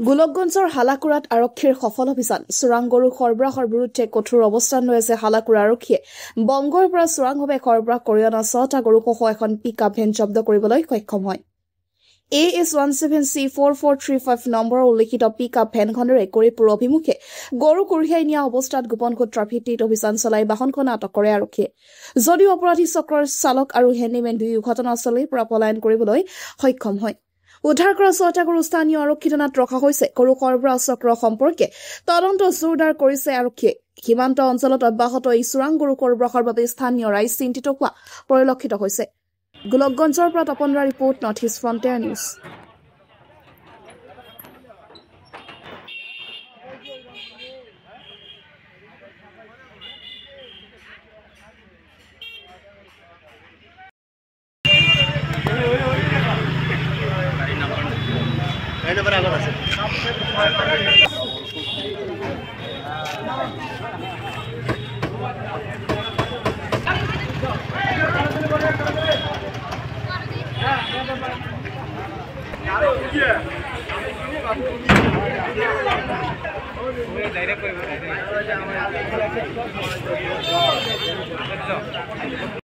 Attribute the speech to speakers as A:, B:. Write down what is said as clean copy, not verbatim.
A: গোলকগঞ্জৰ হালাকুৰাত আৰক্ষীৰ সফল অভিযান চোৰাং গৰু সৰবৰাহৰ বিৰুদ্ধে কঠোৰ অৱস্থান লৈ আছে হালাকুৰা আৰক্ষীয়ে বংগৰ পৰা চোৰাংভাৱে সৰবৰাহ কৰি অনা 6টা গৰুসহ এখন পিকআপ ভেন জব্দ কৰিবলৈ সক্ষম হয়। AS17C4435 নম্বৰৰ উল্লেখিত পিকআপ ভেনখনেৰে কৰিপুৰ অভিমুখে গৰু কঢ়িয়াই নিয়া অৱস্থাত গোপন সূত্ৰৰ ভিত্তিত অভিযান চলাই বাহনখন আটক কৰে আৰক্ষীয়ে। যদিও অপৰাধী চক্ৰৰ চালক আৰু হেণ্ডিমেন দুয়ো ঘটনাস্থলীৰ পৰা পলায়ন কৰিবলৈ সক্ষম হয়। উদ্ধাৰ কৰা 6টা গৰু স্থানীয় আৰক্ষী থানাত ৰখা হৈছে। গৰু সৰবৰাহ চক্ৰ সম্পৰ্কে তদন্ত জোৰদাৰ কৰিছে আৰক্ষীয়ে। সীমান্ত অঞ্চলত অব্যাহত এই চোৰাং গৰু সৰবৰাহৰ বাবে স্থানীয় ৰাইজ চিন্তিত হোৱা পৰিলক্ষিত হৈছে। গোলকগঞ্জৰ পৰা Tapan Roy report North East Frontier News.
B: Direct